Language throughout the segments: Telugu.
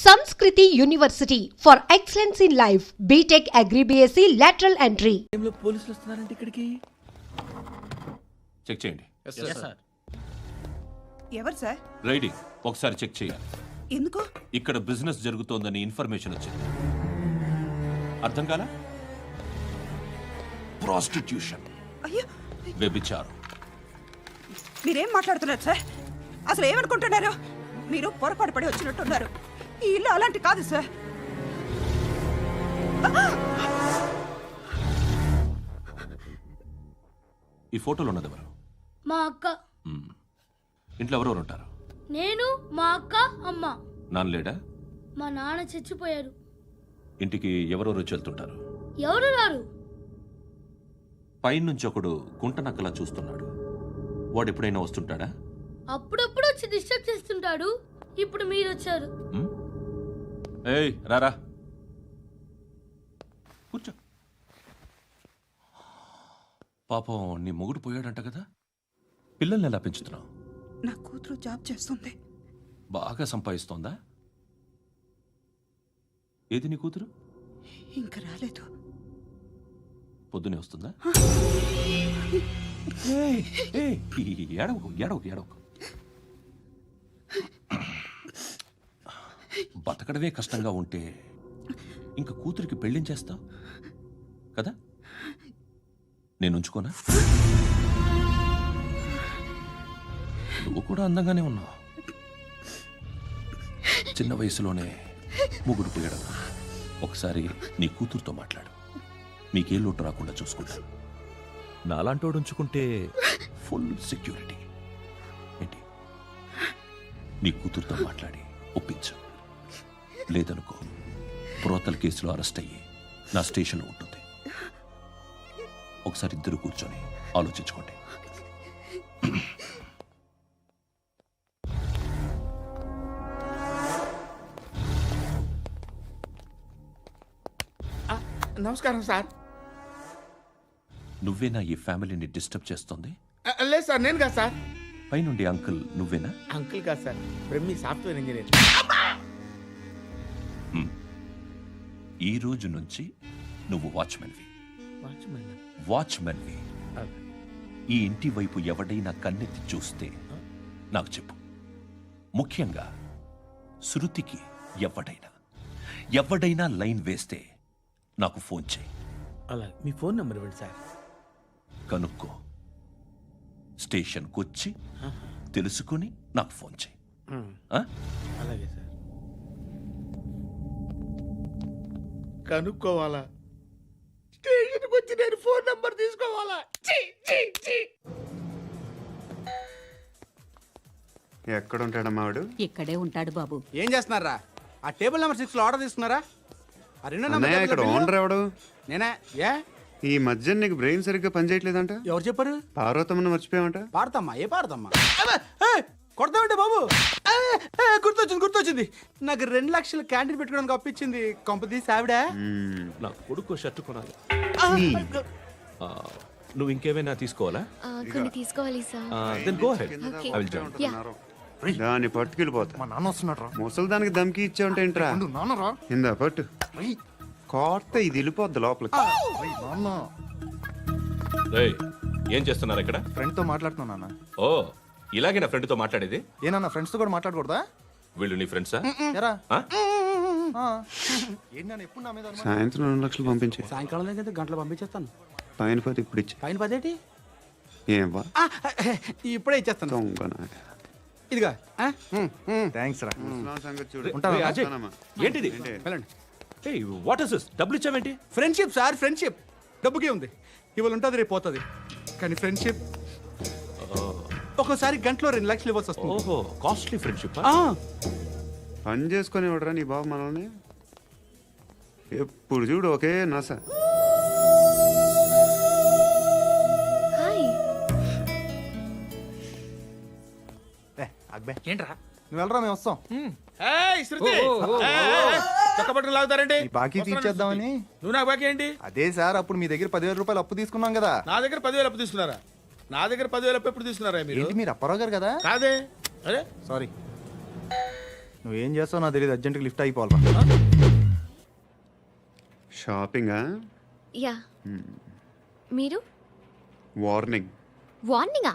Sanskriti University for excellence in life. BTech Agri BSc lateral entry. పోలీసులు వస్తున్నారంటే ఇక్కడికి చెక్ చేయండి. ఎవరు సార్? రైడీ ఒకసారి చెక్ చేయాలి. ఎందుకు? ఇక్కడ బిజినెస్ జరుగుతోందని ఇన్ఫర్మేషన్ వచ్చింది. అర్థం కాలా? ప్రాస్టిట్యూషన్, అయ్యో, వ్యభిచారం. మీరేం మాట్లాడుతున్నారు సార్? అసలు ఏమనుకుంటున్నారు? మీరు పొరపాటు పడి వచ్చినట్టున్నారు. ఈ ఇల్లు అలాంటి కాదు సార్. ఈ ఫోటోలో ఉన్నది ఎవరు? మా అక్క. ఇంట్లో ఎవరెవరు ఉంటారు? నేను, మా అక్క, అమ్మ. నాన్న లేడా? మా నాన్న చచ్చిపోయారు. ఇంటికి ఎవరెవరు వచ్చి వెళ్తుంటారు? ఎవరు రారు. పైనుంచి ఒకడు గుంట నక్కలా చూస్తున్నాడు. వాడు ఎప్పుడైనా వస్తుంటాడా? అప్పుడప్పుడు వచ్చి డిస్టర్బ్ చేస్తుంటాడు. ఇప్పుడు మీరు వచ్చారు. ఏయ్ రారా, కూర్చో. పాపం నీ మొగుడు పోయాడంట కదా, పిల్లల్ని ఎలా పెంచుతున్నావు? నా కూతురు జాబ్ చేస్తుంది. బాగా సంపాదిస్తోందా? ఏది నీ కూతురు? ఇంకా రాలేదు. పొద్దునే వస్తుందా? ఏడవకు ఏడవకు ఏడవకు. బతకడమే కష్టంగా ఉంటే ఇంకా కూతురికి పెళ్ళించేస్తావు కదా? నేను ఉంచుకోనా? నువ్వు కూడా అందంగానే ఉన్నావు. చిన్న వయసులోనే ముగ్గురు పోయడం. ఒకసారి నీ కూతురుతో మాట్లాడు. మీకే లోటు రాకుండా చూసుకుంటాను. నాలాంటోడు ఉంచుకుంటే ఫుల్ సెక్యూరిటీ. ఏంటి? నీ కూతురుతో మాట్లాడి ఒప్పించు. లేదనుకో, ప్రోతల్ కేసులో అరెస్ట్ అయ్యి నా స్టేషన్లో ఉంటుంది. ఒకసారి ఇద్దరు కూర్చొని ఆలోచించుకోండి. నమస్కారం సార్. నువ్వేనా ఈ ఫ్యామిలీని డిస్టర్బ్ చేస్తుంది? లేదు సార్, నేను కాదు సార్. పైనుండి అంకుల్ నువ్వేనా? అంకుల్ కాదు సార్, బ్రహ్మి సాఫ్ట్వేర్ ఇంజనీర్. ఈ రోజు నుంచి నువ్వు వాచ్మెన్వి. వాచ్మెన్వి. ఈ ఇంటి వైపు ఎవడైనా కన్నెత్తి చూస్తే నాకు చెప్పు. ముఖ్యంగా శృతికి ఎవడైనా లైన్ వేస్తే నాకు ఫోన్ చేయి. అలా మీ ఫోన్ నెంబర్ ఇవ్వండి సార్. కనుక్కో, స్టేషన్కి వచ్చి తెలుసుకుని నాకు ఫోన్ చేయి. అలాగే సార్. కనుక్కోవాలా? స్టేషన్కి వచ్చి నేను ఫోన్ నెంబర్ తీసుకోవాలా? ఎక్కడ ఉంటాడమ్మా వాడు? ఇక్కడే ఉంటాడు బాబు. ఏం చేస్తున్నారా? ఆ టేబుల్ నెంబర్ 6 లో ఆర్డర్ తీసుకున్నారా? ఆ రెండో అన్నయ్య, ఇక్కడ ఓనర్ ఎవడు? నేనే. ఏ ఈ మధ్య నీకు బ్రెయిన్ సరిగ్గా పనిచేయట్లేదంట. ఎవరు చెప్పారు? పార్వతమ్మను మర్చిపోయామంట. పాడతామ్మా. ఏ పాడతామ్మా? కొడతామంటే బాబు. గుర్తొచ్చింది. నాకు 2 లక్షలు క్యాంటీన్ పెట్టుకోవడానికి అప్పించింది కొంపతీసి ఆవిడ. నా కొడుకు షర్ట్ కొనాలి. నువ్వు ఇంకేమైనా తీసుకోవాలా? కొన్ని తీసుకోవాలి sir. Then go ahead. I will join. దాన్ని పట్టుకెళ్ళిపోతా. మా నాన్న వస్తున్నాడు. ముసలి దానికి దమ్కి ఇచ్చావంటే ఏంట్రా? నాన్నరా ఇందా పట్టు. కోర్త ఇది వెళ్ళిపోద్ది లోపలికి. నాన్న రేయ్, ఏం చేస్తున్నారు ఇక్కడ? ఫ్రెండ్ తో మాట్లాడుతున్నా నాన్న. ఓ, ఇలాగే నా ఫ్రెండ్ తో మాట్లాడేది? ఏనన్నా ఫ్రెండ్స్ తో కూడా మాట్లాడకూడదా? వీళ్ళు నీ ఫ్రెండ్సా? ఎరా ఆ? ఏంటి నాన్న ఎప్పుడు నా మీద అనుమానం? సాయంత్రం 2 లక్షలు పంపించే. సాయంకాలం దగ్గర గంటలు పంపించేస్తాను. పైన పోతే ఇప్పుడు ఇచ్చే. పైన 10 ఏం వా ఇప్పుడే ఇచ్చేస్తాను. దొంగనా. ఇదిగా. థ్యాంక్స్ రా. ముసలాం సంగతి చూడు. ఉంటావా? ఏయ్, అజయ్, వస్తానమ్మా. ఏంటిది? వెళ్ళండి. ఏయ్, వాట్ ఇస్ దిస్? డబ్బులు ఇచ్చావేంటి? Friendship sir, friendship. డబ్బుకే ఉంది. ఇవాళ ఉంటుంది, రేపు పోతుంది. కానీ ఫ్రెండ్షిప్ ఒక్కోసారి గంటలో 2 లక్షలు ఇవ్వాల్సి వస్తుంది. ఓహో, కాస్ట్లీ ఫ్రెండ్షిప్. పని చేసుకొని ఇవ్వడరా నీ బాబు మనల్ని? ఎప్పుడు చూడు ఒకే నస. హాయ్. అక్బే ఏంట్రా? నువ్వు వెళ్ళరా, మేము వస్తాం. చక్కబట్టలు లాగుతారండి. ఈ బాకీ తీర్చేద్దామని. నువ్వు నాకు బాకీ ఏంటి? అదే సార్, అప్పుడు మీ దగ్గర 10,000 రూపాయలు అప్పు తీసుకున్నాం కదా. నా దగ్గర 10,000 అప్పు తీసుకున్నారా? నా దగ్గర 10,000 అప్పు ఎప్పుడు తీసుకున్నారా మీరు? ఏంటి మీరు అప్పారావు గారు కదా? కాదే. అరే సారీ. నువ్వేం చేస్తావు నాకు తెలియదు, అర్జెంట్గా లిఫ్ట్ అయిపోవాలి. షాపింగా? యా. మీరు? వార్నింగ్. వార్నింగా?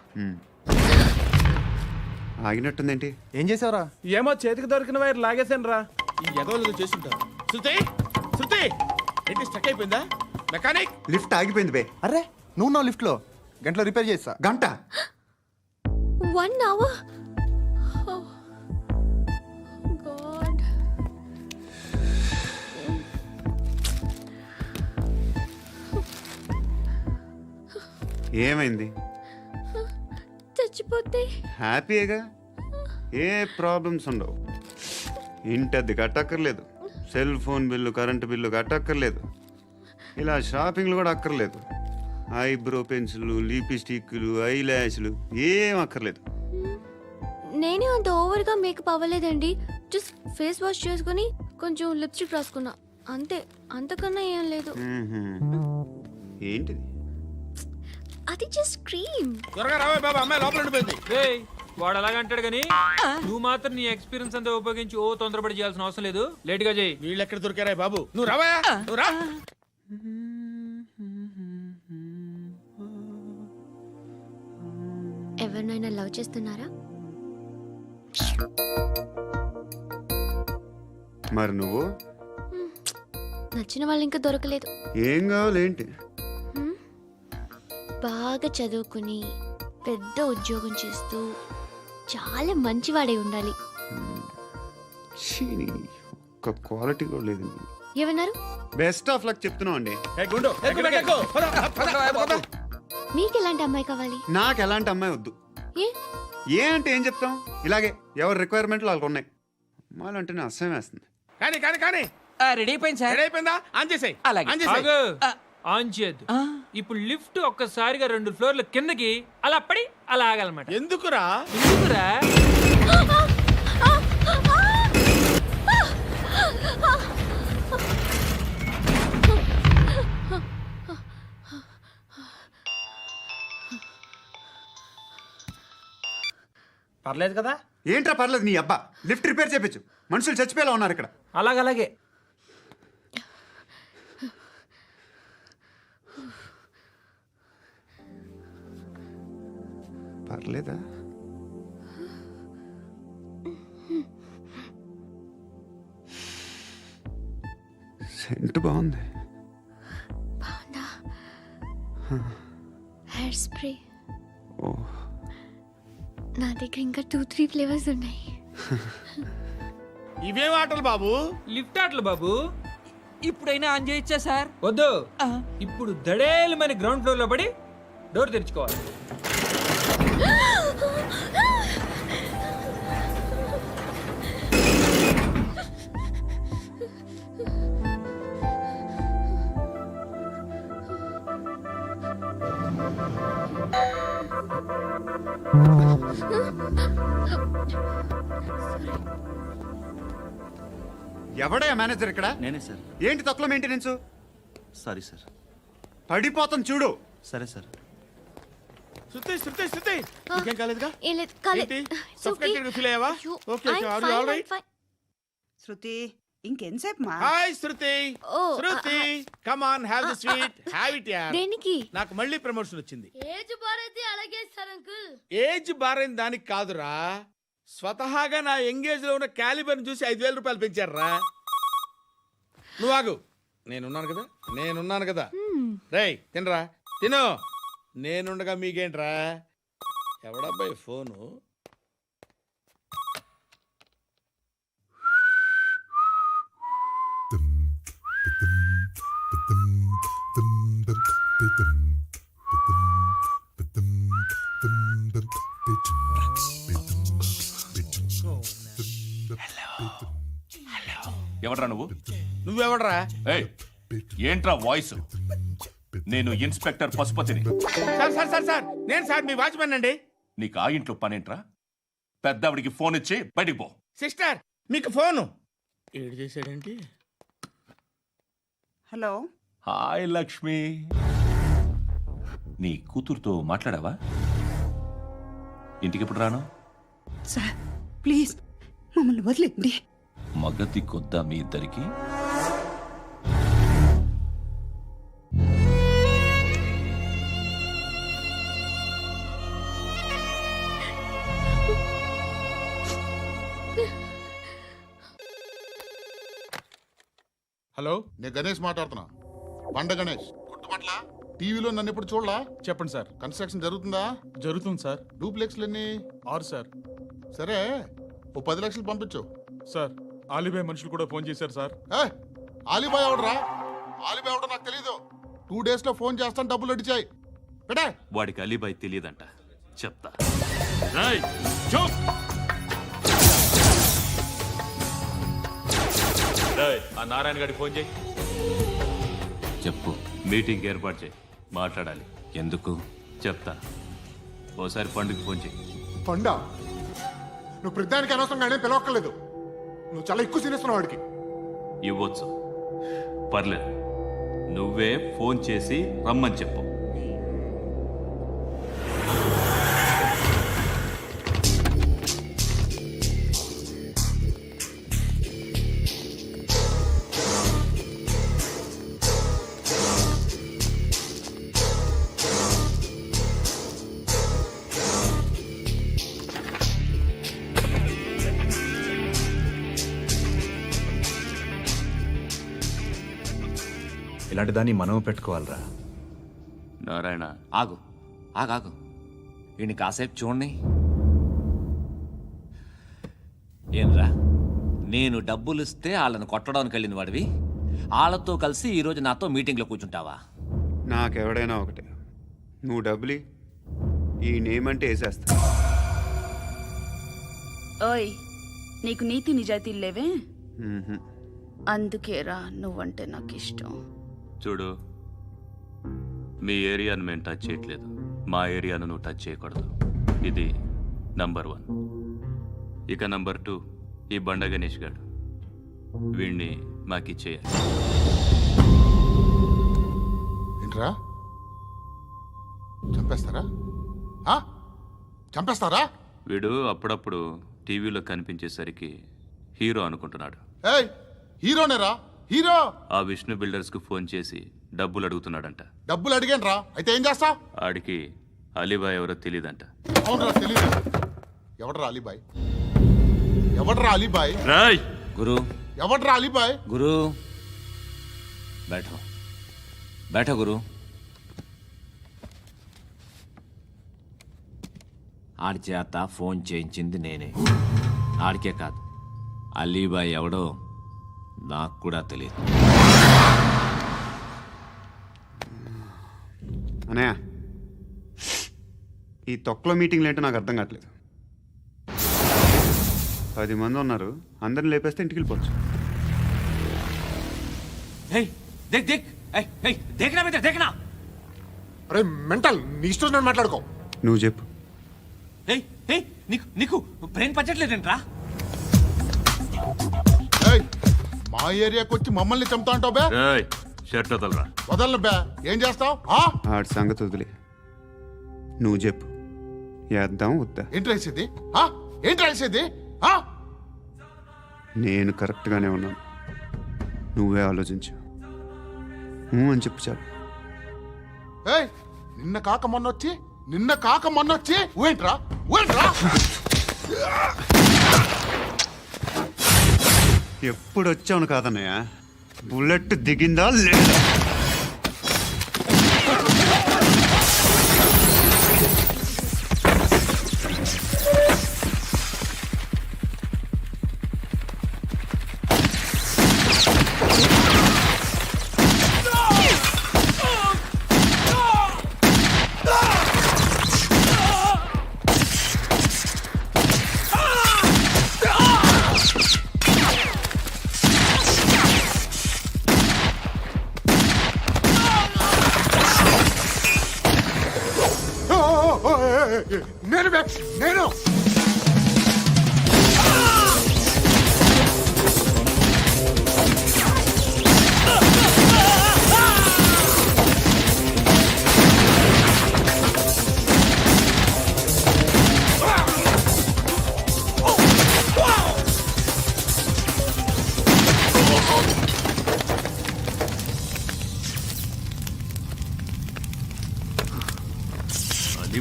ఆగినట్టుందేంటి? ఏం చేసావురా? ఏమో చేతికి దొరికిన వైర్ లాగేసాను రా. ఈ ఎగవలు చేస్తుంటారు. శృతి శృతి ఏంటి స్టక్ అయిపోయిందా? మెకానిక్ లిఫ్ట్ ఆగిపోయింది బే. అరే నువ్వు నా లిఫ్ట్లో గంటలో రిపేర్ చేస్తా. గంట? 1 hour? Oh. God. ఏమైంది? చచ్చిపోతే? హ్యాపీగా, ఏ ప్రాబ్లమ్స్ ఉండవు. ఇంటి అద్దె కట్టక్కర్లేదు, cell phone bill current bill కట్టక్కర్లేదు, ఇలా షాపింగ్లు కూడా అక్కర్లేదు. ఐబ్రో పెన్సిల్, లిప్స్టిక్లు, ఐ ల్యాష్లు ఏం అక్కర్లేదు. నేనే అంత ఓవర్గా మేకప్ అవ్వలేదండి. జస్ట్ ఫేస్ వాష్ చేసుకుని కొంచెం లిప్స్టిక్ రాసుకున్నా అంతే, అంతకన్నా ఏం లేదు. ఏంటిది? అది జస్ట్ క్రీమ్. త్వరగా రావే బాబా, అమ్మాయి లోపల ఉండిపోయింది. వాడు అలాగంటాడు కానీ నువ్వు మాత్రం నీ ఎక్స్పీరియన్స్ అంతా ఉపయోగించి తొందరపడి చేయాల్సిన అవసరం లేదు. లేట్ గా చేయి. వీళ్ళు ఎక్కడ దొరికారా బాబు? నువ్వు రావా, నువ్వు రా. ఎవరినైనా లవ్ చేస్తున్నారా? మరి నువ్వు? నచ్చిన వాళ్ళు ఇంకా దొరకలేదు. ఏం కావాలేంటి? బాగా చదువుకుని పెద్ద ఉద్యోగం చేస్తూ చాలా మంచివాడే ఉండాలి. ఒక్క క్వాలిటీ కూడా లేదు. ఏమన్నారు? బెస్ట్ ఆఫ్ లక్ చెప్తున్నావు అండి. మీకు ఎలాంటి అమ్మాయి కావాలి? నాకు ఎలాంటి అమ్మాయి వద్దు. ఏ అంటే ఏం చెప్తాం, ఇలాగే ఎవరి రిక్వైర్మెంట్లు వాళ్ళకు ఉన్నాయి. అమ్మాయిలు అంటేనే అసహ్యం వేస్తుంది. కానీ కానీ కానీ రెడీ అయిపోయింది సార్. రెడీ అయిపోయిందా? ఆన్ చేసేయ్. ఆన్ చేసేయ్. ఆన్ చేయద్దు. ఇప్పుడు లిఫ్ట్ ఒక్కసారిగా 2 ఫ్లోర్ల కిందకి అలా పడి అలా ఆగాలన్నమాట. ఎందుకురా? ఎందుకురా? పర్లేదు కదా? ఏంట్రా పర్లేదు నీ అబ్బా. లిఫ్ట్ రిపేర్ చేయించు, మనుషులు చచ్చిపోయేలా ఉన్నారు ఇక్కడ. అలాగే పర్లేదా? సెంట్ బాగుంది. బాగుందా? Hair spray. ఓ, నా దగ్గర ఇంకా 2-3 ఫ్లేవర్స్ ఉన్నాయి. ఇవేం ఆటలు బాబు? లిఫ్ట్ ఆటలు బాబు. ఇప్పుడైనా ఆన్ చేయొచ్చా సార్? వద్దు. ఇప్పుడు దడేలమైన గ్రౌండ్ ఫ్లోర్ లో పడి డోర్ తెరుచుకోవాలి. ఎవడయ్యా మేనేజర్ ఇక్కడ? నేనే సార్. ఏంటి తక్కువ మెయింటెనెన్స్? Sorry sir. పడిపోతాం చూడు. సరే సార్. శృతి శృతి శృతి ఇంకేం కాలేదుగా? ఏం లేదు, కాలేదు. ఏంటి? Suffocated గా ఫీల్ అయ్యావా? Okay okay, are you all right? Shruti ఇంకెంతసేపు మా? Hi Shruti. Oh, Shruti come on, have the sweet, have it యార్. దేనికి? నాకు మళ్ళీ ప్రమోషన్ వచ్చింది. ఏజ్ బారైతే అలాగే సార్ అంకుల్. ఏజ్ బారైన దానికి కాదురా, స్వతహాగా నా ఎంగేజ్ లో ఉన్న క్యాలిబర్ చూసి 5,000 రూపాయలు పెంచారా. నువ్వు ఆగు, నేనున్నాను కదా. రేయ్ తినరా, తిను. నేనుండగా మీకేంట్రా? ఎవడబ్బాయి ఫోను? ఎవడ్రా నువ్వు? నువ్వెవడరా? ఏయ్, ఏంట్రా వాయిస్? నేను ఇన్స్పెక్టర్ పశుపతిని. సార్ సార్ సార్ సార్ నేను సార్ మీ వాచ్మెన్ అండి. నీకు ఆ ఇంట్లో పనేంట్రా? పెద్దవిడికి ఫోన్ ఇచ్చి బయటికి పో. సిస్టర్ మీకు ఫోను. ఏడు చేశాడేంటి? హలో. హాయ్ లక్ష్మి. నీ కూతురుతో మాట్లాడావా? ఇంటికి ఎప్పుడు రాను? సార్ ప్లీజ్ మమ్మల్ని వదిలేండి. మగతి కొద్దా మీ ఇద్దరికి? హలో, నేను గణేష్ మాట్లాడుతున్నా. బండ గణేష్ గుర్తుపట్ల టీవీలో నన్ను ఇప్పుడు చూడలా? చెప్పండి సార్. కన్స్ట్రక్షన్ జరుగుతుందా? జరుగుతుంది సార్. డూప్లెక్స్లు ఎన్ని? 6 సార్. సరే, ఓ 10 లక్షలు పంపించు. సార్, ఆలిబాయ్ మనుషులు కూడా ఫోన్ చేశారు సార్. ఆలిబాయ్ ఎవడరా? ఆలిబాయ్ ఎవడో నాకు తెలీదు. 2 days లో ఫోన్ చేస్తాను, డబ్బులు అడిచాయి పెట్టే. వాడికి అలీబాయ్ తెలియదంట, చెప్తా. రేయ్, చూప్. రేయ్, ఆ నారాయణ గారికి ఫోన్ చేయి. చెప్పు. మీటింగ్ ఏర్పాటు చేయి, మాట్లాడాలి. ఎందుకు చెప్తా. ఓసారి పండుగ ఫోన్ చేయి. పండా, నువ్వు ప్రతిదానికి అనవసరంగానే పిలవక్కర్లేదు. నువ్వు చాలా ఎక్కువ సీనిస్తున్నావు వాడికి. ఇవ్వచ్చు, పర్లేదు. నువ్వే ఫోన్ చేసి రమ్మని చెప్పు. ఇలాంటి దాన్ని మనం పెట్టుకోవాలరా. నారాయణ, ఆగు ఆగాగు, ఈయన కాసేపు చూడండి. ఏంరా, నేను డబ్బులు ఇస్తే వాళ్ళని కొట్టడానికి వెళ్ళిన వాడివి, వాళ్ళతో కలిసి ఈరోజు నాతో మీటింగ్లో కూర్చుంటావా? నాకెవడైనా ఒకటే. నువ్వు డబ్బులి, ఈ నేమ్ అంటే వేసేస్తా. ఓయ్, నీకు నీతి నిజాయితీలు లేవే, మ్హూ. అందుకేరా నువ్వంటే నాకు ఇష్టం. చూడు, మీ ఏరియాను మేము టచ్ చేయట్లేదు, మా ఏరియాను నువ్వు టచ్ చేయకూడదు. ఇది నంబర్ 1. ఇక నంబర్ 2, ఈ బండ గణేష్ గారు, వీణ్ణి మాకిచ్చేయాలి. ఏంట్రా, చంపేస్తారా? చంపేస్తారా? వీడు అప్పుడప్పుడు టీవీలో కనిపించేసరికి హీరో అనుకుంటున్నాడు. ఏయ్, హీరోనేరా, హీరో. ఆ విష్ణు బిల్డర్స్కు ఫోన్ చేసి డబ్బులు అడుగుతున్నాడంట. డబ్బులు అడిగానురా, అయితే ఏం చేస్తా? ఆడికి అలీబాయ్ ఎవరో తెలియదంట. అవునరా, తెలీదు. ఎవడరా అలీబాయ్? ఎవడరా అలీబాయ్? రాయ్ గురు, ఎవడరా అలీబాయ్? గురు బైఠో బైఠో గురు. ఆడి చేత ఫోన్ చేయించింది నేనే. ఆడికే కాదు, అలీబాయ్ ఎవడో నాకు కూడా తెలియదు. అనయ్య, ఈ తొక్కలో మీటింగ్లు ఏంటో నాకు అర్థం కావట్లేదు. 10 మంది ఉన్నారు, అందరిని లేపేస్తే ఇంటికి వెళ్ళిపోవచ్చు. అరే మెంటల్, నీ ఇష్టం నేను మాట్లాడుకో. నువ్వు చెప్పు. నీకు బ్రెయిన్ పచ్చట్లేదంట్రా? ఏయ్, మా ఏరియాకి వచ్చి మమ్మల్ని చంపుతా అంటావు బే? రాయ్, షర్ట్ వదలరా. వదలను బే. ఏం చేస్తావు? ఆడి సంగతి వదిలే, నువ్వు చెప్పు. వేద్దాం వద్దా? ఏంటి రాసేది? ఏంటి రాసేది? నేను కరెక్ట్గానే ఉన్నాను, నువ్వే ఆలోచించు. అని చెప్పు చాలు. ఏయ్, నిన్న కాక మొన్నొచ్చి ఊయంట్రా. ఎప్పుడు వచ్చావును కాదన్నయ్య, బుల్లెట్ దిగిందా లేదా? నేను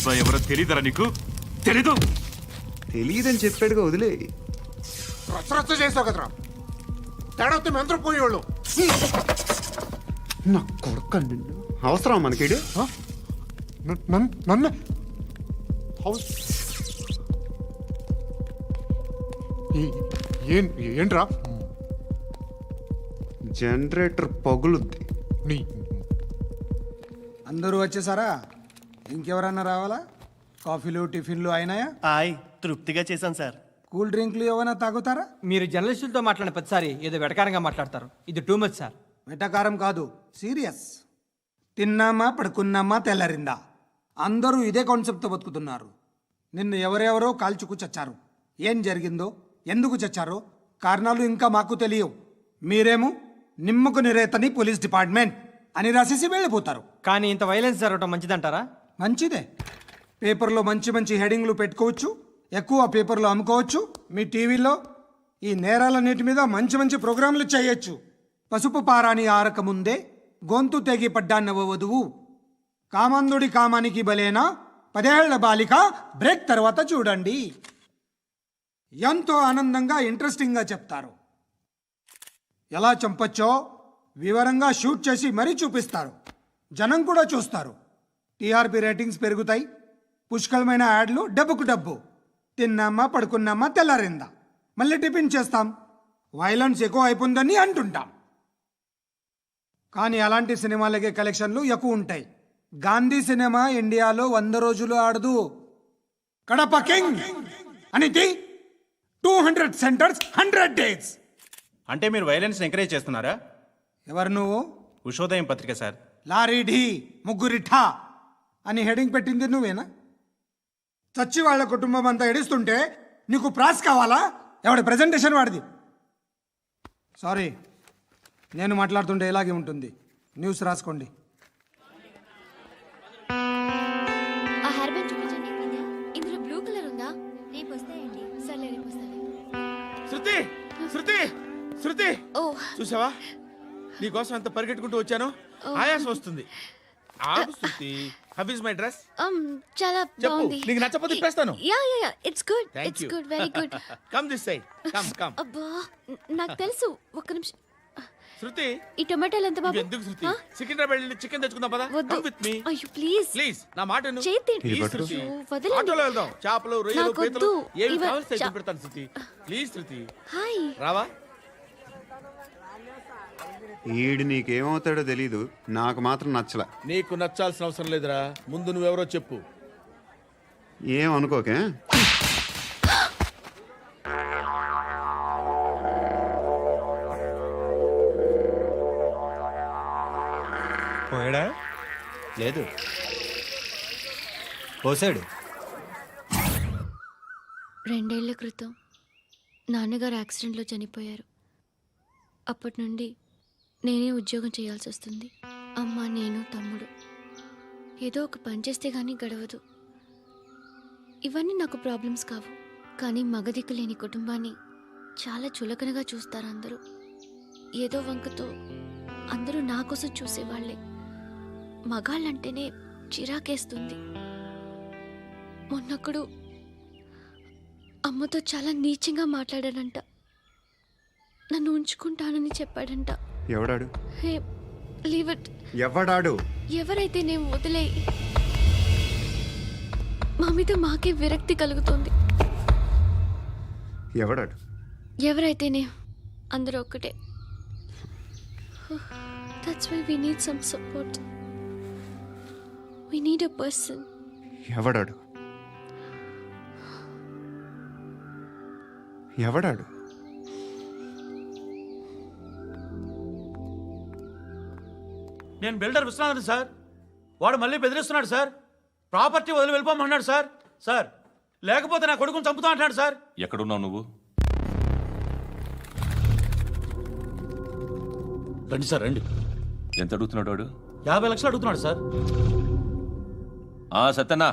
అలీబాయ్ ఎవరో తెలీదరా నీకు? తెలీదు? తెలియదని చెప్పాడుగా, వదిలే. రచ్చ చేసావు కదరా, తేడా వస్తే మెంతరం పోయేవాళ్ళు. నా కొడుకు అవసరం మనకిడు. నన్ను ఏంట్రా? జనరేటర్ పగులుద్ది. నీ అందరూ వచ్చేసారా? ఇంకెవరన్నా రావాలా? కాఫీలు టిఫిన్లు అయినాయా? తృప్తిగా చేశాను సార్. కూల్ డ్రింక్లు ఏమైనా తాగుతారా? మీరు జర్నలిస్టులతో మాట్లాడిన ప్రతిసారి ఏదో వెటకారంగా మాట్లాడతారు. ఇది టూ మచ్ సార్. వెటకారం కాదు, సీరియస్. తిన్నామా పడుకున్నామా తెల్లరిందా, అందరూ ఇదే కాన్సెప్ట్తో బతుకుతున్నారు. నిన్ను ఎవరెవరో కాల్చుకు చచ్చారు. ఏం జరిగిందో, ఎందుకు చచ్చారో కారణాలు ఇంకా మాకు తెలియవు. మీరేమో నిమ్మకు నిరేతని పోలీస్ డిపార్ట్మెంట్ అని రాసేసి వెళ్ళిపోతారు. కానీ ఇంత వైలెన్స్ జరగడం మంచిదంటారా? మంచిదే. పేపర్లో మంచి మంచి హెడింగ్లు పెట్టుకోవచ్చు, ఎక్కువ పేపర్లు అమ్ముకోవచ్చు. మీ టీవీలో ఈ నేరాలన్నిటి మీద మంచి మంచి ప్రోగ్రాంలు చేయొచ్చు. పసుపు పారాని ఆరక ముందే గొంతు తెగి పడ్డాన్నవ వధువు, కామందుడి కామానికి బలేనా 10 ఏళ్ల బాలిక బ్రేక్ తర్వాత చూడండి. ఎంతో ఆనందంగా ఇంట్రెస్టింగ్గా చెప్తారు. ఎలా చంపచ్చో వివరంగా షూట్ చేసి మరీ చూపిస్తారు. జనం కూడా చూస్తారు. టీఆర్పీ రేటింగ్స్ పెరుగుతాయి. పుష్కలమైన యాడ్లు, డబ్బుకు డబ్బు. తిన్నామా పడుకున్నామా తెల్లారిందా, మళ్ళీ టిఫిన్ చేస్తాం. వైలెన్స్ ఎక్కువ అయిపోయిందని అంటుంటాం. కానీ అలాంటి సినిమాలకే కలెక్షన్లు ఎక్కువ ఉంటాయి. గాంధీ సినిమా ఇండియాలో 100 రోజులు ఆడదు. కడప కింగ్ అనేది 200 సెంటర్స్ 100 డేస్. అంటే మీరు వైలెన్స్ ఎంకరేజ్ చేస్తున్నారా? ఎవరు నువ్వు? ఉషోదయం పత్రిక సార్. లారీ ఢీ ముగ్గురి ఠా అని హెడింగ్ పెట్టింది నువ్వేనా? చచ్చి వాళ్ళ కుటుంబం అంతా ఎడుస్తుంటే నీకు ప్రాస్ కావాలా? ఎవడి ప్రెజెంటేషన్ వాడిది. సారీ, నేను మాట్లాడుతుంటే ఇలాగే ఉంటుంది. న్యూస్ రాసుకోండి. ఆ హెయిర్ బ్యాండ్ చూపించండి. ఇందులో బ్లూ కలర్ ఉందా? రేపు వస్తాయండి. సర్లే, రేపు వస్తాలే. శృతి శృతి శృతి, ఓ చూసావా నీకోసం ఎంత పరిగెట్టుకుంటూ వచ్చాను. ఆయాసం వస్తుంది. ఆగు Shruti. How is my dress? చాలా చెప్పు, బాగుంది. నీకు నచ్చకపోతే తిప్పేస్తాను. Yeah yeah yeah, it's good. Thank it's you. Good, very good. Come this side. Come. అబ్బా, నాకు తెలుసు. ఒక్క నిమిషం. శృతి, ఈ టొమాటోలు ఎంత బాబు? ఎందుకు శృతి? సికింద్రాబాద్ వెళ్ళి చికెన్ తెచ్చుకుందాం పదా. వద్దు. కమ్ విత్ మీ అయ్యో ప్లీజ్ ప్లీజ్. నా మాట విను. చేతి ప్లీజ్ శృతి. వదలండి. ఆటోలో వెళ్దాం. చేపలు, రొయ్యలు, నాకు పీతలు వద్దు. ఏమి ఇవ- కావాలి తెచ్చి పెడతాను శృతి. Please Shruti. హాయ్. రావా? ఈడు నీకేమవుతాడో తెలీదు, నాకు మాత్రం నచ్చలా. నీకు నచ్చాల్సిన అవసరం లేదురా. ముందు నువ్వెవరో చెప్పు. ఏమనుకోకే. పోయాడా? లేదు, పోసాడు. 2 ఏళ్ల క్రితం నాన్నగారు యాక్సిడెంట్లో చనిపోయారు. అప్పటి నుండి నేనే ఉద్యోగం చేయాల్సి వస్తుంది. అమ్మ, నేను, తమ్ముడు. ఏదో ఒక పని చేస్తే కానీ గడవదు. ఇవన్నీ నాకు ప్రాబ్లమ్స్ కావు. కానీ మగదిక్కు లేని కుటుంబాన్ని చాలా చులకనగా చూస్తారు అందరూ. ఏదో వంకతో అందరూ నా కోసం చూసేవాళ్లే. మగాళ్ళంటేనే చిరాకేస్తుంది. మొన్నప్పుడు అమ్మతో చాలా నీచంగా మాట్లాడాడంట. నన్ను ఉంచుకుంటానని చెప్పాడంట. ఎవడాడు? హే, లీవ్ ఇట్. ఎవడాడు? ఎవరైతే నేను వదిలే. మా మీద మాకే విరక్తి కలుగుతుంది. ఎవడాడు? ఎవరైతేనే అందరూ ఒక్కటే. That's why we need some support. We need a person. ఎవడాడు? ఎవడాడు? నేను బిల్డర్ విశ్వనాథన్ సార్. వాడు మళ్ళీ బెదిరిస్తున్నాడు సార్. ప్రాపర్టీ వదిలి వెళ్ళిపోమన్నాడు సార్. సార్, లేకపోతే నా కొడుకుని చంపుతా అంటాడు సార్. ఎక్కడున్నావు నువ్వు? రండి సార్, రండి. ఎంత అడుగుతున్నాడు వాడు? 50 లక్షలు అడుగుతున్నాడు సార్. సత్యనా,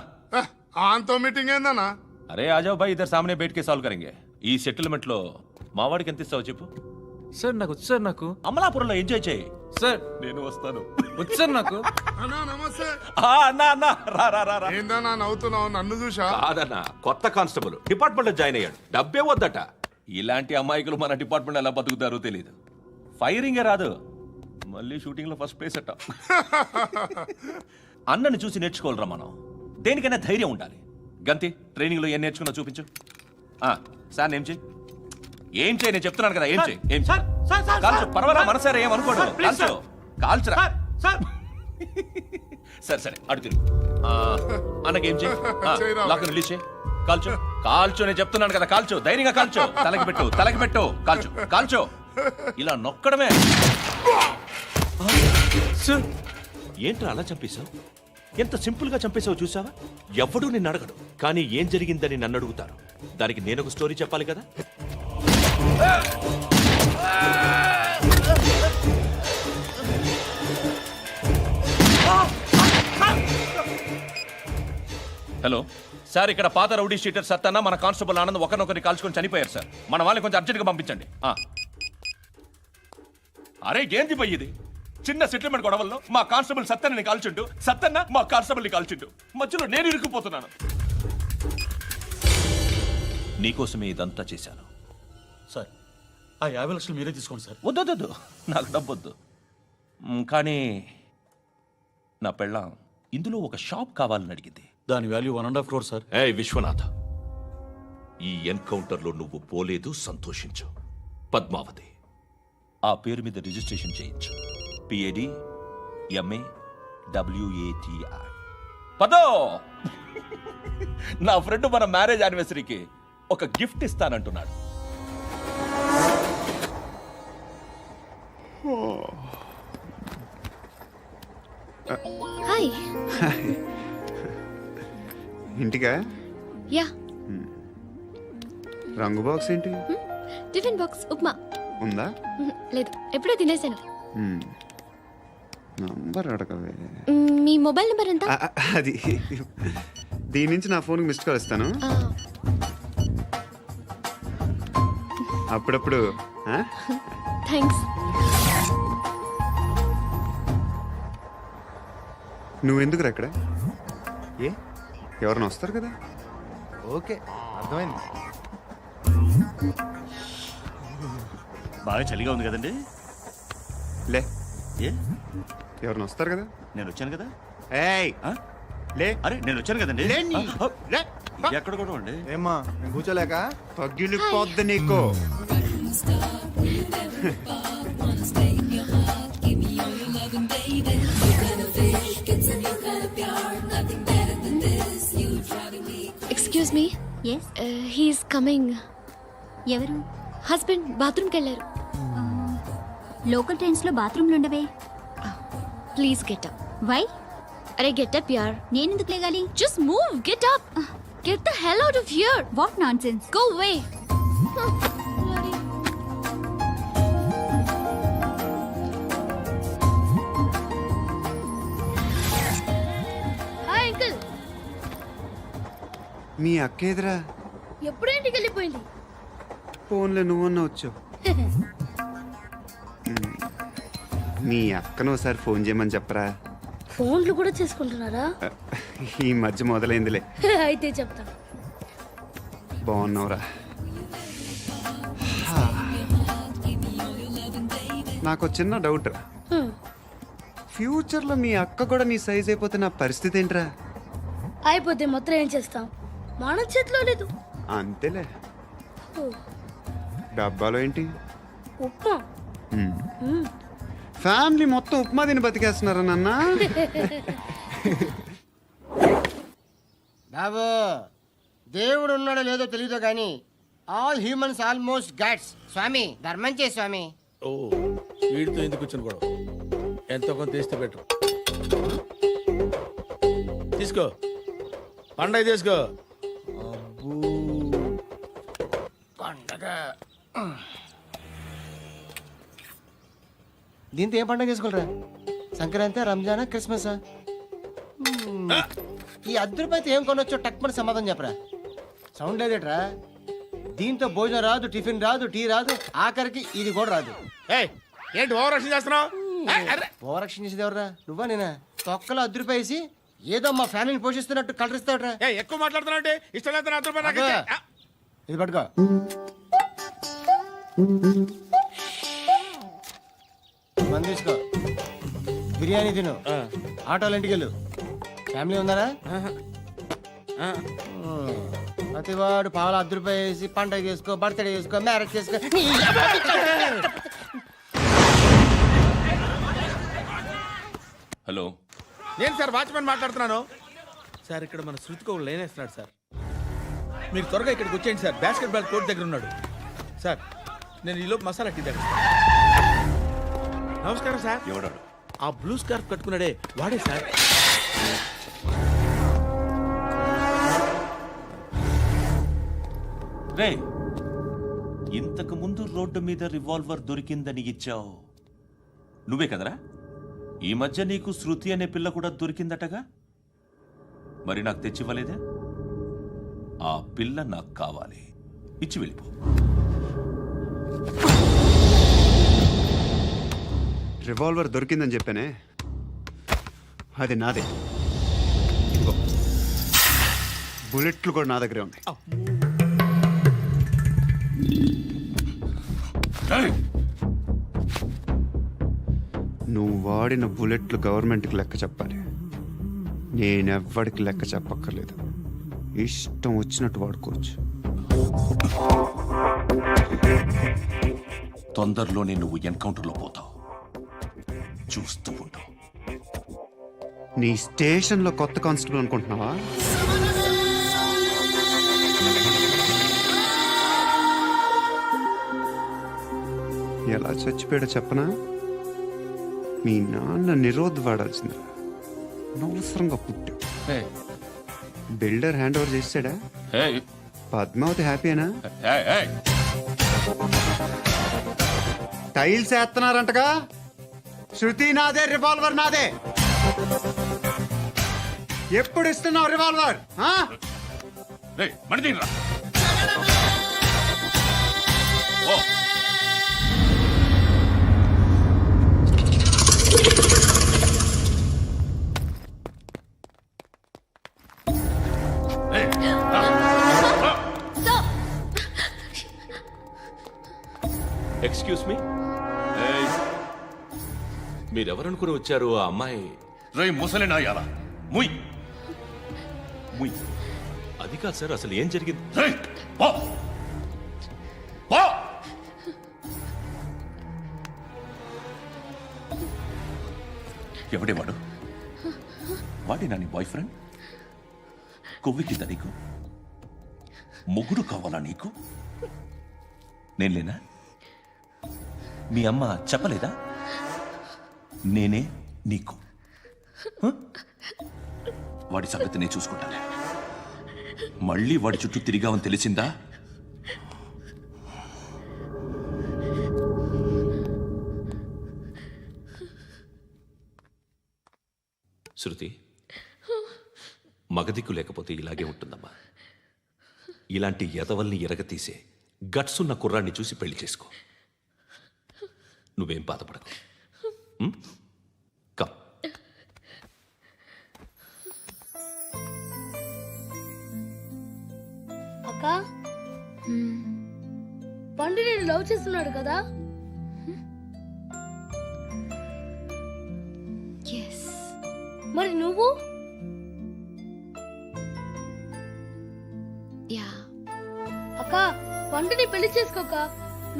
ఆంతో మీటింగ్ ఏందన్నా? అరే ఆజావ్ భాయ్, ఇద్దరు సామనే బయటకే సాల్వ్ కరెంగే. ఈ సెటిల్మెంట్ లో మా వాడికి ఎంత ఇస్తావు చెప్పు. సార్ నాకు వచ్చు సార్. నాకు అమలాపురంలో ఎంజాయ్ చేయి. సార్ నేను వస్తాను. వచ్చు సార్ నాకు. అన్నా నమస్తే. అన్నా అన్నా రా రా రా రా. ఏందన్నా నవ్వుతున్నావు? నన్ను చూసా? కాదన్నా, కొత్త కానిస్టేబుల్ డిపార్ట్మెంట్ లో జాయిన్ అయ్యాడు. డబ్బే వద్దట. ఇలాంటి అమాయకులు మన డిపార్ట్మెంట్ ఎలా బతుకుతారో తెలియదు. ఫైరింగే రాదు, మళ్ళీ షూటింగ్ లో ఫస్ట్ ప్లేస్ అట్ట. అన్నని చూసి నేర్చుకోవాలరా మనం. దేనికైనా ధైర్యం ఉండాలి. గంతి, ట్రైనింగ్ లో ఏం నేర్చుకున్నా చూపించు. సార్ ఏం చేయి, ఏం చేయి, నేను చెప్తున్నాను కదా. ఏం చేయి, ఏం చేయి. కాల్చు, పర్వాలా, మనసారా ఏం అనుకోడు. కాల్చు, కాల్చురా. సరే సరే, అడు తిరుగు. అన్నకేం చేయి, లాక్ రిలీజ్ చేయి. కాల్చు, కాల్చు, నేను చెప్తున్నాను కదా. కాల్చు, ధైర్యంగా కాల్చు. తలకి పెట్టు, తలకి పెట్టు. కాల్చు, కాల్చు. ఇలా నొక్కడమే. ఏంట్రా అలా చంపేశావు? ఎంత సింపుల్ గా చంపేశావు చూసావా? ఎవడూ నిన్ను అడగడు, కానీ ఏం జరిగిందని నన్ను అడుగుతారు. దానికి నేను ఒక స్టోరీ చెప్పాలి కదా. హలో సార్, ఇక్కడ పాత రౌడీ షీటర్ సత్తన్న మన కానిస్టేబుల్ ఆనంద్ ఒకరినొకరిని కాల్చుకొని చనిపోయారు సార్. మన వాళ్ళని కొంచెం అర్జెంట్గా పంపించండి. అరే ఏంది పోయి ఇది? చిన్న సెటిల్మెంట్ గొడవల్లో మా కానిస్టేబుల్ సత్తన్నని కాల్చుండు, సత్తన్న మా కానిస్టేబుల్ని కాల్చుండు. మధ్యలో నేను ఇరుక్కుపోతున్నాను. నీకోసమే ఇదంతా చేశాను సార్. ఆ 50 లక్షలు మీరే తీసుకోండి సార్. వద్దొద్దు, నాకు డబ్బొద్దు. కానీ నా పెళ్ళాం ఇందులో ఒక షాప్ కావాలని అడిగింది. దాని వాల్యూ 1.5 crore సార్. ఏ విశ్వనాథ, ఈ ఎన్కౌంటర్లో నువ్వు పోలేదు, సంతోషించు. పద్మావతి ఆ పేరు మీద రిజిస్ట్రేషన్ చేయించు. PADMAWATI. పదో, నా ఫ్రెండ్ మన మ్యారేజ్ యానివర్సరీకి ఒక గిఫ్ట్ ఇస్తానంటున్నాడు. హాయ్. ఇంటికా? యా. రంగు బాక్స్ ఏంటి? టిఫిన్ బాక్స్ ఉప్మా ఉందా? లేదు, ఎప్పుడో తినేసాను. నంబర్ అడగవే. మీ మొబైల్ నెంబర్ ఎంత? అది దీని నుంచి నా ఫోన్కి మిస్డ్ కాల్ ఇస్తాను. అప్పుడప్పుడు. థ్యాంక్స్. నువ్వెందుకురా ఇక్కడ? ఏ ఎవరైనా వస్తారు కదా. ఓకే, అర్థమైంది. బాగా చలిగా ఉంది కదండి. లే, ఏ ఎవరైనా వస్తారు కదా. నేను వచ్చాను కదా. ఏయ్ లే. అరే నేను వచ్చాను కదండి. లేని. లే. ఎక్కడ కూడా అండి. ఏమ్మా కూర్చోలేక? పగిలిపోద్ది నీకు. Excuse me. Yes. He's coming. ఎవరు? హస్బెండ్ బాత్రూమ్కి వెళ్ళారు. లోకల్ ట్రైన్స్ లో బాత్రూమ్లు ఉండవే. Please get up. వై? అరే గెట్ అప్ యార్. నేనెందుకు లేగాలి? Just move, get up. Get the hell out of here. What nonsense. Go away. Hi uncle. మీ అక్క ఎదురా? ఎప్పుడు ఇంటికి వెళ్ళిపోయింది? ఫోన్లో నువ్వన్నా వచ్చావు. మీ అక్కను ఒకసారి ఫోన్ చేయమని చెప్పరా. ఫోన్లు కూడా చేసుకుంటున్నారా? ఈ మధ్య మొదలైందిలే. అయితే చెప్తాను. బాగున్నావురా? నాకు చిన్న డౌట్ రా. ఫ్యూచర్లో మీ అక్క కూడా నీ సైజ్ అయిపోతే నా పరిస్థితి ఏంట్రా? అయిపోతే మొత్తం ఏం చేస్తాం? మన చేతిలో లేదు. అంతేలే. డబ్బాలో ఏంటి? ఉప్మా. ఫ్యామిలీ మొత్తం ఉప్మా తిని బతికేస్తున్నారా నాన్న? బాబు, దేవుడు ఉన్నాడో లేదో తెలియదు కానీ ఆల్ హ్యూమన్స్ ఆల్మోస్ట్ గాడ్స్. స్వామి ధర్మం చే స్వామి. ఓ వీడితో ఎందుకు వచ్చిన గొడవ? ఎంతో కొంత తీస్తే పెట్టు. తీసుకో, పండగ తీసుకో. పండగ దీంతో ఏం పండగ చేసుకోలేరా? సంక్రాంతి, రంజానా, క్రిస్మసా? ఈ అద్దరిపైతే ఏం కొనొచ్చో టక్మని సమాధానం చెప్పరా. సౌండ్ లేదేట్రా? దీంతో భోజనం రాదు, టిఫిన్ రాదు, టీ రాదు, ఆఖరికి ఇది కూడా రాదు. ఏంటి ఓవర్ రక్షణ చేస్తున్నావు? ఓవరాక్షన్ చేసేది ఎవరా? నువ్వా నేనా? తొక్కలో 10 రూపాయలు వేసి ఏదో మా ఫ్యామిలీని పోషిస్తున్నట్టు కలరిస్తాడరా. ఎక్కువ మాట్లాడుతున్నావు ఇష్టం లేదు నా రూపాయలు నాకు ఇచ్చే. ఇది పట్టుకో. మంది తీసుకో, బిర్యానీ తిను, ఆటోలు ఇంటికి వెళ్ళు. ఫ్యామిలీ ఉన్నారా? ప్రతివాడు పావులు 10 రూపాయలు వేసి పండగ చేసుకో, బర్త్డే చేసుకో, మ్యారేజ్ చేసుకో. హలో, నేను సార్ వాచ్మెన్ మాట్లాడుతున్నాను సార్. ఇక్కడ మన శృతికి ఒక లైన్ వేస్తున్నాడు సార్. మీరు త్వరగా ఇక్కడికి వచ్చేయండి సార్. బాస్కెట్ బాల్ కోర్ట్ దగ్గర ఉన్నాడు సార్. నేను ఈలోపు మసాలా టీ దగ్గర. నమస్కారం సార్. ఎవడాడు? ఆ బ్లూ స్కార్ఫ్ కట్టుకున్నాడే వాడే సార్. రే, ఇంతకు ముందు రోడ్డు మీద రివాల్వర్ దొరికిందని ఇచ్చావు నువ్వే కదరా? ఈ మధ్య నీకు శృతి అనే పిల్ల కూడా దొరికిందటగా, మరి నాకు తెచ్చివ్వలేదే? ఆ పిల్ల నాకు కావాలి, ఇచ్చి వెళ్ళిపో. రివాల్వర్ దొరికిందని చెప్పానే, అది నాదే. ఇదిగో, బుల్లెట్లు కూడా నా దగ్గరే ఉన్నాయి. నువ్వు వాడిన బుల్లెట్లు గవర్నమెంట్కి లెక్క చెప్పాలి. నేనెవ్వడికి లెక్క చెప్పక్కర్లేదు. ఇష్టం వచ్చినట్టు వాడుకోవచ్చు. తొందరలోనే నువ్వు ఎన్కౌంటర్లో పోతావు, చూస్తూ ఉంటావు. నీ స్టేషన్లో కొత్త కానిస్టేబుల్ అనుకుంటున్నావా? ఎలా చచ్చిపోయాడో చెప్పనా? మీ నాన్న నిరోధ్ వాడాల్సిందా? అనవసరంగా పుట్టావు. బిల్డర్ హ్యాండ్ ఓవర్ చేసాడా? పద్మావతి హ్యాపీనా? టైల్స్ వేస్తున్నారంటగా. శృతి నాదే, రివాల్వర్ నాదే. ఎప్పుడు ఇస్తున్నావు రివాల్వర్? ఎక్స్క్యూజ్ మీ, మీరెవరనుకుని వచ్చారు? ఆ అమ్మాయి రే ముసలి నాయాల ముయ్ ముయ్. అది కాదు సార్, అసలు ఏం జరిగింది? ఎవడేవాడు? వాడేనా నీ బాయ్ ఫ్రెండ్? కొవ్వికింద నీకు? మొగుడు కావాలా నీకు? నేను లేనా? మీ అమ్మ చెప్పలేదా? నేనే నీకు. వాడి సంగతి నేను చూసుకుంటాను. మళ్ళీ వాడి చుట్టూ తిరిగావని తెలిసిందా? శృతి, మగదిక్కు లేకపోతే ఇలాగే ఉంటుందమ్మా. ఇలాంటి ఎదవల్ని ఎరగతీసే గట్స్ ఉన్న కుర్రాన్ని చూసి పెళ్లి చేసుకో. నువ్వేం బాధపడకు. కమ్. అక్క, పండు నేను లవ్ చేస్తున్నాడు కదా? మరి నువ్వు? యా. అక్క, పండుని పెళ్లి చేసుకోక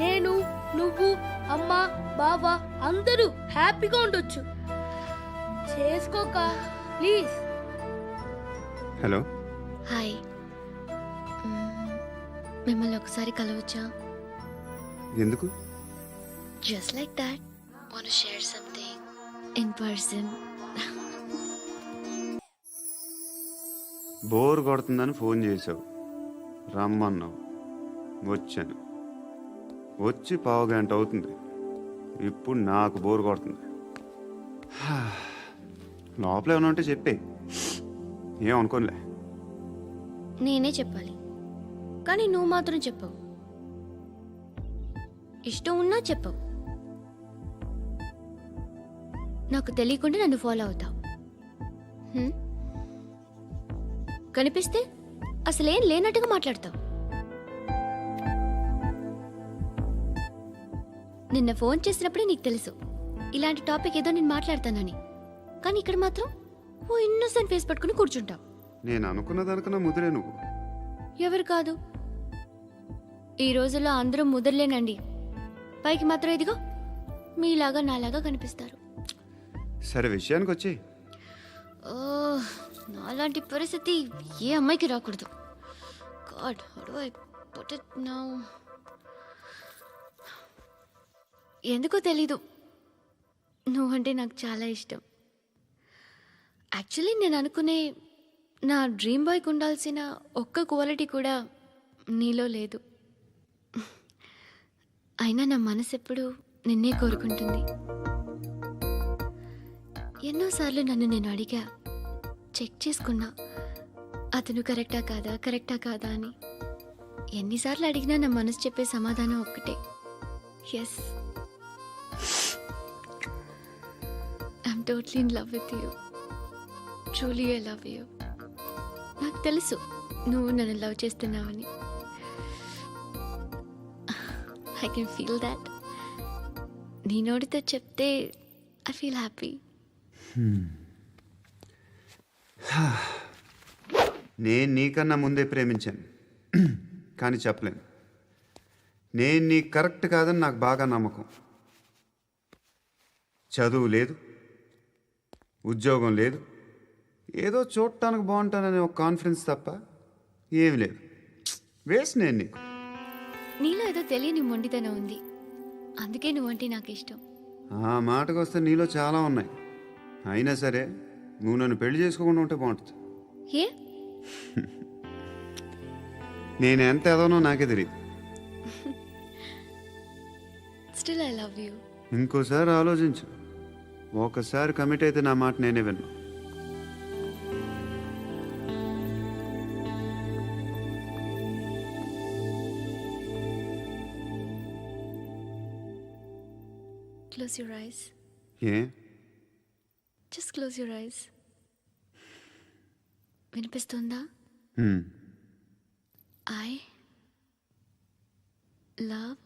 నేను, నువ్వు, అమ్మ, బావ అందరూ హ్యాపీగా ఉండొచ్చు. చేసుకోక ప్లీజ్. హలో. హాయ్. మిమ్మల్ని ఒకసారి కలవచ్చా? ఎందుకు? Just like that. Want to share something in person. Bore కొడుతుందని ఫోన్ చేసావు, రమ్మన్నావు, వచ్చాను. వచ్చి 1/2 గంట అవుతుంది. ఇప్పుడు నాకు బోర్ కొడుతుంది. లోపల ఏమైనా ఉంటే చెప్పే, ఏమనుకోనిలే. నేనే చెప్పాలి, కానీ నువ్వు మాత్రం చెప్పవు. ఇష్టం ఉన్నా చెప్పవు. నాకు తెలియకుండా నన్ను ఫాలో అవుతావు. కనిపిస్తే అసలేం లేనట్టుగా మాట్లాడతావు. నిన్న ఫోన్ చేసినప్పుడే నీకు తెలుసు ఇలాంటి టాపిక్ ఏదో నేను మాట్లాడతానని. కానీ ఇక్కడ మాత్రం ఓ ఇన్నోసెంట్ ఫేస్ పట్టుకుని కూర్చుంటావు. నేను అనుకున్నదానికన్నా ముదిరే నువ్వు. ఎవరు కాదు, ఈ రోజుల్లో అందరూ ముదరలేనండి. పైకి మాత్రం ఇదిగో మీలాగా నాలాగా కనిపిస్తారు. సరే విషయానికి వచ్చి, నాలాంటి పరిస్థితి ఏ అమ్మాయికి రాకూడదు. God, how do I put it now? ఎందుకో తెలీదు, నువ్వంటే నాకు చాలా ఇష్టం. యాక్చువల్లీ నేను అనుకునే నా డ్రీమ్ బాయ్కి ఉండాల్సిన ఒక్క క్వాలిటీ కూడా నీలో లేదు. అయినా నా మనసు ఎప్పుడు నిన్నే కోరుకుంటుంది. ఎన్నోసార్లు నన్ను నేను అడిగా, చెక్ చేసుకున్నా అతను కరెక్టా కాదా అని. ఎన్నిసార్లు అడిగినా నా మనసు చెప్పే సమాధానం ఒక్కటే, yes, I'm totally in love with you. Truly I love you. నాకు తెలుసు నువ్వు నన్ను లవ్ చేస్తున్నావని. I can feel that. నీ నోటితో చెప్తే ఐ ఫీల్ హ్యాపీ. నేను నీకన్నా ముందే ప్రేమించాను, కానీ చెప్పలేను. నేను నీకు కరెక్ట్ కాదని నాకు బాగా నమ్మకం. చదువు లేదు, ఉద్యోగం లేదు, ఏదో చూడటానికి బాగుంటాననే ఒక కాన్ఫిడెన్స్ తప్ప ఏమి లేదు. వేస్ట్ నేను నీకు. నీలో ఏదో తెలియని మొండితనం ఉంది, అందుకే నువ్వంటే నాకు ఇష్టం. ఆ మాటకు వస్తే నీలో చాలా ఉన్నాయి. అయినా సరే నువ్వు నన్ను పెళ్లి చేసుకోకుండా ఉంటే బాగుంటుంది. ఏ? నేను ఎంత ఎదవనో నాకే తెలియదు. Still I love you. ఇంకోసారి ఆలోచించు. ఒకసారి కమిట్ అయితే నా మాట నేనే విన్నా. Close your eyes. A? Just close your eyes. వినిపిస్తుందా? I love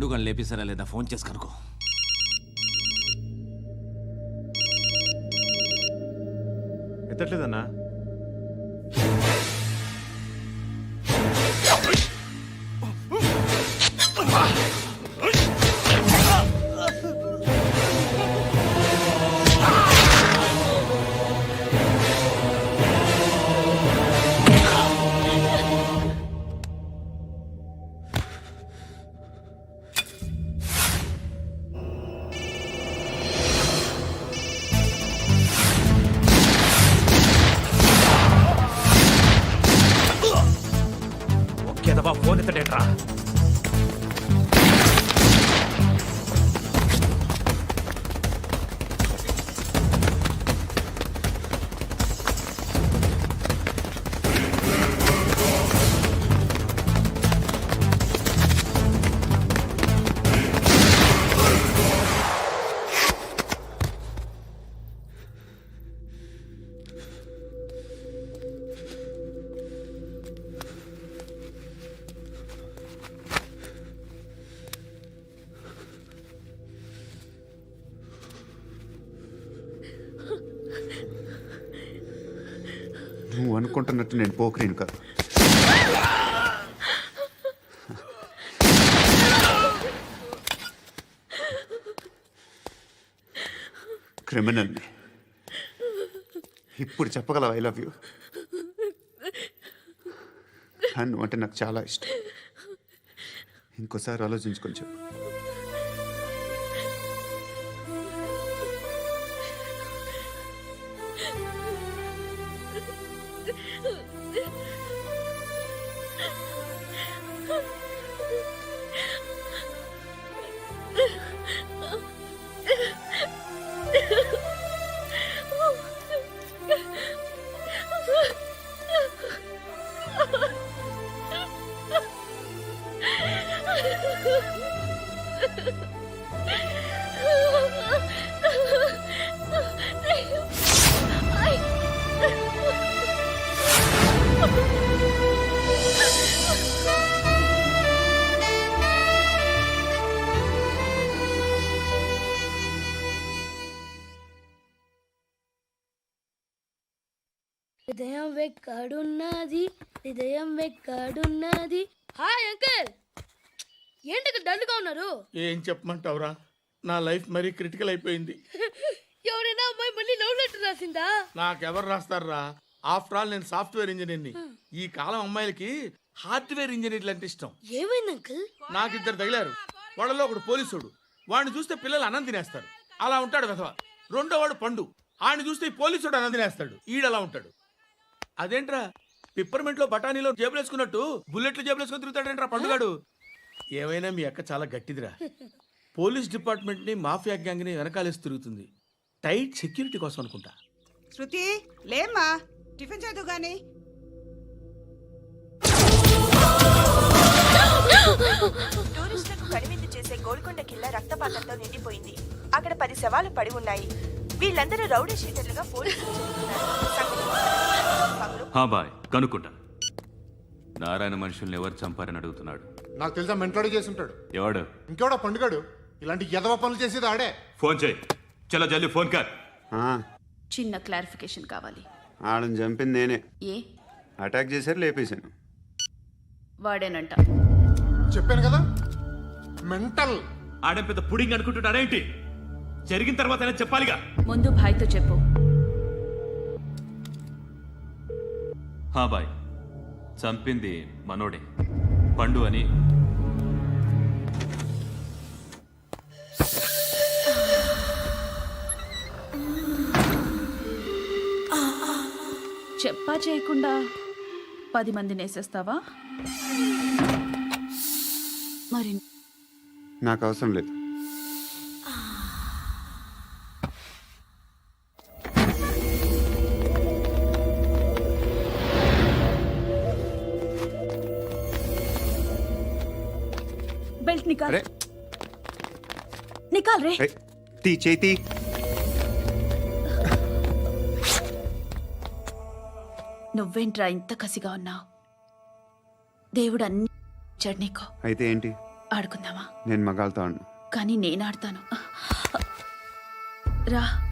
పండుగను లేపిస్తారా లేదా ఫోన్ చేసి కనుకో. ఎత్తట్లేదన్నా. ఒకేదవా ఫోన్ ఎత్తడేట్రా. నువ్వు అనుకుంటున్నట్టు నేను పోకరీని కాదు. క్రిమినల్ని. ఇప్పుడు చెప్పగలవా ఐ లవ్ యూ? నువ్వు అంటే నాకు చాలా ఇష్టం. ఇంకోసారి ఆలోచించుకొని చెప్పు. హృదయం వెక్కడున్నది, హృదయం వెక్కడున్నది. హాయ్ అంకుల్, ఏంటి డల్గా ఉన్నారు? ఏం చెప్పమంటావురా, నా లైఫ్ మరీ క్రిటికల్ అయిపోయింది. ఎవరైనా అమ్మాయి మళ్ళీ లవ్ లెటర్ రాసిందా? నాకెవరు రాస్తారా? ఆఫ్టర్ ఆల్ నేను సాఫ్ట్వేర్ ఇంజనీర్ని. ఈ కాలం అమ్మాయిలకి హార్డ్వేర్ ఇంజనీర్లు అంటే ఇష్టం. ఏమైంది అంకుల్? నాకు ఇద్దరు తగిలారు. వాళ్ళలో ఒకడు పోలీసుడు. వాడిని చూస్తే పిల్లలు అన్నం తినేస్తారు, అలా ఉంటాడు వెధవ. రెండో వాడు పండు. ఆయన చూస్తే ఈ పోలీసుడు అన్నం తినేస్తాడు, ఈడలా ఉంటాడు. అదేంట్రా పిప్పర్మెంట్ లో బఠానీలో జేబులు వేసుకున్నట్టు బుల్లెట్లు జేబులు వేసుకుని తిరుగుతాడేంట్రా పండుగాడు? ఏమైనా మీ అక్క చాలా గట్టిదిరా. పోలీస్ డిపార్ట్మెంట్ ని మాఫియా గ్యాంగ్ ని వెనకాలేసి తిరుగుతుంది. టైట్ సెక్యూరిటీ కోసం అనుకుంటా. శృతి లేమ్మా, టిఫిన్ చేదు గాని. టూరిస్టులకు కనువిందు చేసే గోల్కొండ కిల్లా రక్తపాతంతో నిండిపోయింది. అక్కడ 10 శవాలు పడి ఉన్నాయి. వీళ్ళందరూ రౌడీ షీటర్లుగా పోలీసులు బాయ్ కనుక్కుంటా. నారాయణ మనుషుల్ని ఎవరు చంపారని అడుగుతున్నాడు. నాకు తెలుసా మెంటోడి చేసి ఉంటాడు. ఎవడు? ఇంకెవడో పండుగాడు. ఇలాంటి ఎదవ పనులు చేసేది ఆడే. ఫోన్ చేయి. చలో జల్దీ ఫోన్ కర్. చిన్న క్లారిఫికేషన్ కావాలి. ఆడని చంపింది నేనే. ఏ అటాక్ చేశారు, లేపేశాను. వాడేనంట. చెప్పాను కదా మెంటల్. ఆడే పెద్ద పుడింగ్ అనుకుంటున్నాడేంటి? జరిగిన తర్వాత అయినా చెప్పాలిగా. ముందు భాయ్తో చెప్పు. బాయ్ చంపింది మనోడే, పండు అని. చెప్పా చేయకుండా 10 మందిని వేసేస్తావా? మరి నాకు అవసరం లేదు. బెల్ట్ నికాల్. నికాల్ రే. తీ చేతి. నువ్వేంట్రా ఇంత కసిగా ఉన్నావు? దేవుడు అన్ని ఇచ్చాడు నీకు. అయితే ఏంటి? ఆడుకుందామా? నేను మగాళ్ళతో ఆడను. కానీ నేను ఆడతాను. రా.